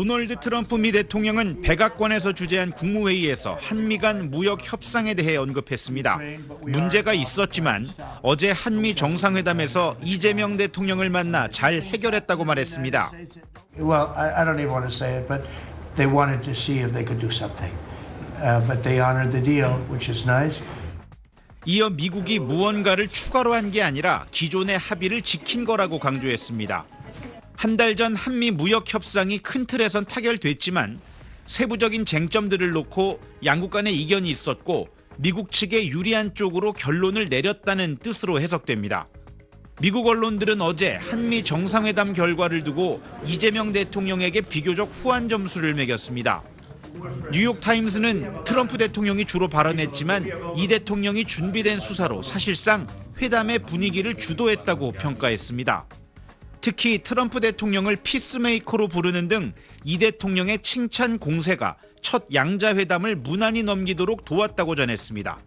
도널드 트럼프 미 대통령은 백악관에서 주재한 국무회의에서 한미 간 무역 협상에 대해 언급했습니다. 문제가 있었지만 어제 한미 정상회담에서 이재명 대통령을 만나 잘 해결했다고 말했습니다. Well, I don't even want to say it, but they wanted to see if they could do something. But they honored the deal, which is nice. 이어 미국이 무언가를 추가로 한 게 아니라 기존의 합의를 지킨 거라고 강조했습니다. 한 달 전 한미 무역 협상이 큰 틀에선 타결됐지만 세부적인 쟁점들을 놓고 양국 간의 이견이 있었고 미국 측에 유리한 쪽으로 결론을 내렸다는 뜻으로 해석됩니다. 미국 언론들은 어제 한미 정상회담 결과를 두고 이재명 대통령에게 비교적 후한 점수를 매겼습니다. 뉴욕타임스는 트럼프 대통령이 주로 발언했지만 이 대통령이 준비된 수사로 사실상 회담의 분위기를 주도했다고 평가했습니다. 특히 트럼프 대통령을 피스메이커로 부르는 등 이 대통령의 칭찬 공세가 첫 양자회담을 무난히 넘기도록 도왔다고 전했습니다.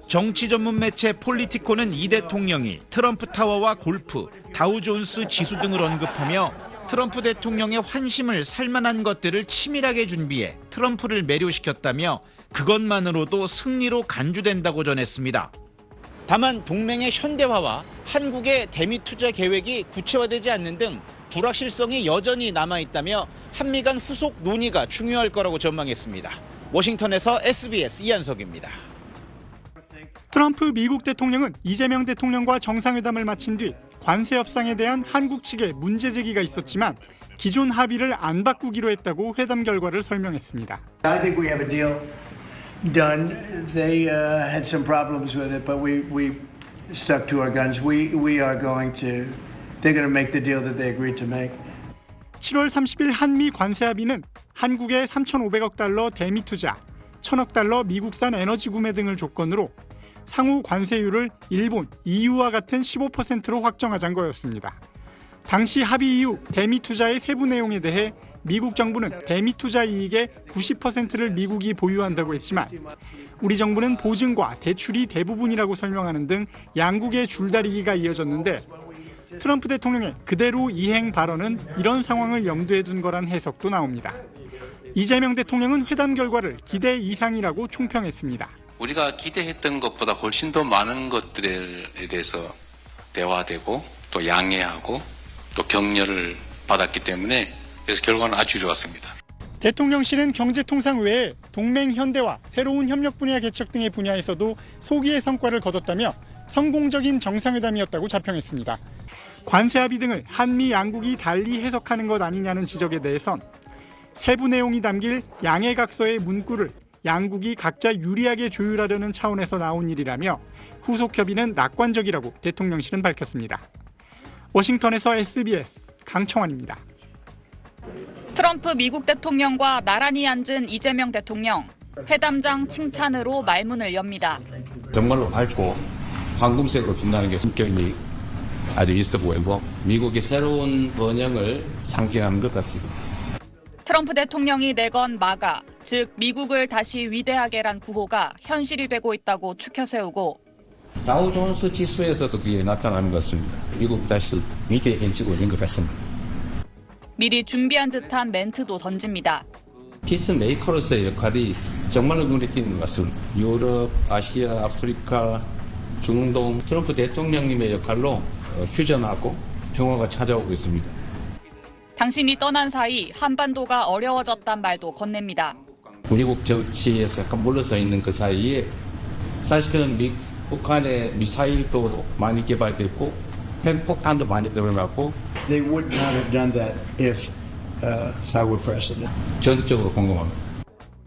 정치 전문 매체 폴리티코는 이 대통령이 트럼프 타워와 골프, 다우존스 지수 등을 언급하며 트럼프 대통령의 환심을 살만한 것들을 치밀하게 준비해 트럼프를 매료시켰다며 그것만으로도 승리로 간주된다고 전했습니다. 다만 동맹의 현대화와 한국의 대미 투자 계획이 구체화되지 않는 등 불확실성이 여전히 남아있다며 한미 간 후속 논의가 중요할 거라고 전망했습니다. 워싱턴에서 SBS 이한석입니다. 트럼프 미국 대통령은 이재명 대통령과 정상회담을 마친 뒤 관세 협상에 대한 한국 측의 문제 제기가 있었지만 기존 합의를 안 바꾸기로 했다고 회담 결과를 설명했습니다. I think we have a deal done. They had some problems with it, but we stuck to our guns. They're going to make the deal that they agreed to make. 7월 30일 한미 관세 합의는 한국의 3,500억 달러 대미 투자, 1,000억 달러 미국산 에너지 구매 등을 조건으로 상호 관세율을 일본, EU와 같은 15%로 확정하자는 거였습니다. 당시 합의 이후 대미 투자의 세부 내용에 대해 미국 정부는 대미 투자 이익의 90%를 미국이 보유한다고 했지만 우리 정부는 보증과 대출이 대부분이라고 설명하는 등 양국의 줄다리기가 이어졌는데 트럼프 대통령의 그대로 이행 발언은 이런 상황을 염두에 둔 거란 해석도 나옵니다. 이재명 대통령은 회담 결과를 기대 이상이라고 총평했습니다. 우리가 기대했던 것보다 훨씬 더 많은 것들에 대해서 대화되고 또 양해하고 또 격려를 받았기 때문에 그래서 결과는 아주 좋았습니다. 대통령실은 경제통상 외에 동맹 현대화, 새로운 협력 분야 개척 등의 분야에서도 소기의 성과를 거뒀다며 성공적인 정상회담이었다고 자평했습니다. 관세 합의 등을 한미 양국이 달리 해석하는 것 아니냐는 지적에 대해선 세부 내용이 담길 양해각서의 문구를 양국이 각자 유리하게 조율하려는 차원에서 나온 일이라며 후속 협의는 낙관적이라고 대통령실은 밝혔습니다. 워싱턴에서 SBS 강청환입니다. 트럼프 미국 대통령과 나란히 앉은 이재명 대통령, 회담장 칭찬으로 말문을 엽니다. 정말로 밝고 황금색으로 빛나는 게 성격이 아주 있어 보이고 미국의 새로운 번영을 상징하는 것 같습니다. 트럼프 대통령이 내건 마가, 즉 미국을 다시 위대하게란 구호가 현실이 되고 있다고 추켜 세우고 다우존스 지수에서도 그게 나타나는 것 같습니다. 미국 다시 위대해지고 있는 것 같습니다. 미리 준비한 듯한 멘트도 던집니다. 피스메이커로서의 역할이 정말로 눈에 띄는 것 같습니다. 유럽, 아시아, 아프리카, 중동 트럼프 대통령님의 역할로 휴전하고 평화가 찾아오고 있습니다. 당신이 떠난 사이 한반도가 어려워졌단 말도 건넵니다. 미국 정치에서 약간 물러서 있는 그 사이에 사실은 북한의 미사일도 많이 개발됐고 핵폭탄도 많이 들어갔고 They would not have done that if I were president. 전적으로 공감합니다.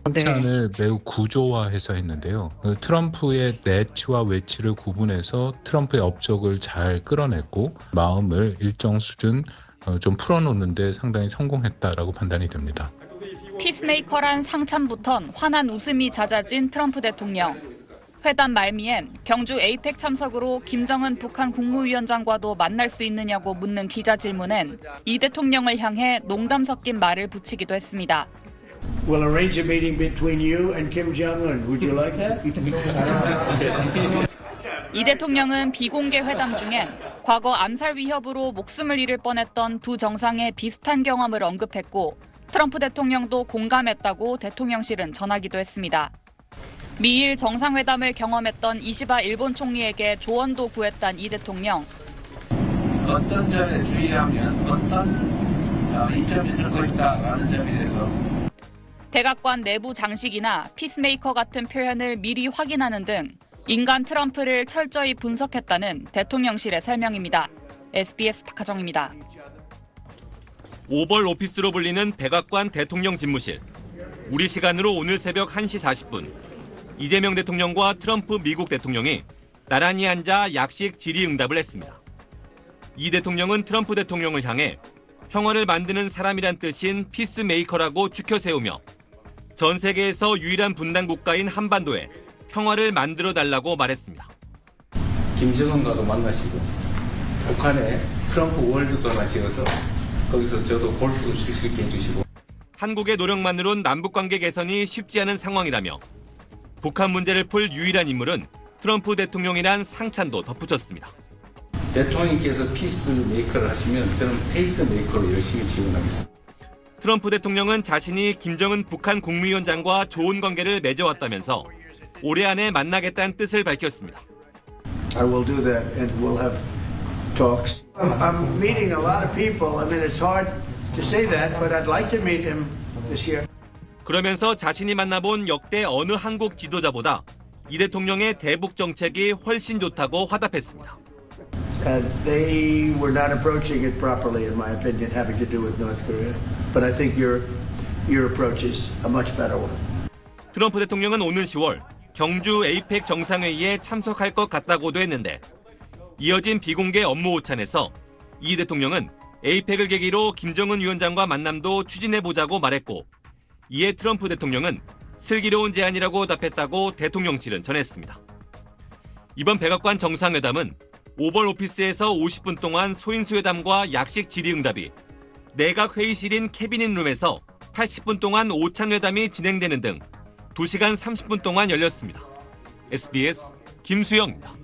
협찬을 매우 구조화해서 했는데요. 트럼프의 내치와 외치를 구분해서 트럼프의 업적을 잘 끌어냈고 마음을 일정 수준 좀 풀어놓는데 상당히 성공했다라고 판단이 됩니다. 피스메이커란 상참부턴 환한 웃음이 잦아진 트럼프 대통령. 회담 말미엔 경주 에이펙 참석으로 김정은 북한 국무위원장과도 만날 수 있느냐고 묻는 기자 질문엔 이 대통령을 향해 농담 섞인 말을 붙이기도 했습니다. We'll arrange a meeting between you and Kim Jong-un. Would you like that? 이 대통령은 비공개 회담 중엔 과거 암살 위협으로 목숨을 잃을 뻔했던 두 정상의 비슷한 경험을 언급했고 트럼프 대통령도 공감했다고 대통령실은 전하기도 했습니다. 미일 정상회담을 경험했던 이시바 일본 총리에게 조언도 구했던 이 대통령. 어떤 점에 주의하면 어떤 이점이 있을 것이다라는 점에 대해서 백악관 내부 장식이나 피스메이커 같은 표현을 미리 확인하는 등 인간 트럼프를 철저히 분석했다는 대통령실의 설명입니다. SBS 박하정입니다. 오벌 오피스로 불리는 백악관 대통령 집무실. 우리 시간으로 오늘 새벽 1시 40분 이재명 대통령과 트럼프 미국 대통령이 나란히 앉아 약식 질의응답을 했습니다. 이 대통령은 트럼프 대통령을 향해 평화를 만드는 사람이란 뜻인 피스메이커라고 추켜 세우며 전 세계에서 유일한 분단 국가인 한반도에 평화를 만들어 달라고 말했습니다. 김정은과도 만나시고 북한에 트럼프 월드도 하나 지어서 거기서 저도 골프도 칠 수 있게 해주시고 한국의 노력만으론 남북관계 개선이 쉽지 않은 상황이라며 북한 문제를 풀 유일한 인물은 트럼프 대통령이란 상찬도 덧붙였습니다. 대통령께서 피스메이커를 하시면 저는 페이스메이커로 열심히 지원하겠습니다. 트럼프 대통령은 자신이 김정은 북한 국무위원장과 좋은 관계를 맺어왔다면서 올해 안에 만나겠다는 뜻을 밝혔습니다. I will do that and we'll have talks. I'm meeting a lot of people. I mean, it's hard to say that, but I'd like to meet him this year. 그러면서 자신이 만나본 역대 어느 한국 지도자보다 이 대통령의 대북 정책이 훨씬 좋다고 화답했습니다. They were not approaching it properly, in my opinion, having to do with North Korea. But I think your approach is a much better one. 트럼프 대통령은 오는 10월 경주 에이펙 정상회의에 참석할 것 같다고도 했는데 이어진 비공개 업무 오찬에서 이 대통령은 에이펙을 계기로 김정은 위원장과 만남도 추진해보자고 말했고 이에 트럼프 대통령은 슬기로운 제안이라고 답했다고 대통령실은 전했습니다. 이번 백악관 정상회담은 오벌 오피스에서 50분 동안 소인수회담과 약식 질의응답이 내각 회의실인 캐비닛룸에서 80분 동안 오찬회담이 진행되는 등 2시간 30분 동안 열렸습니다. SBS 김수영입니다.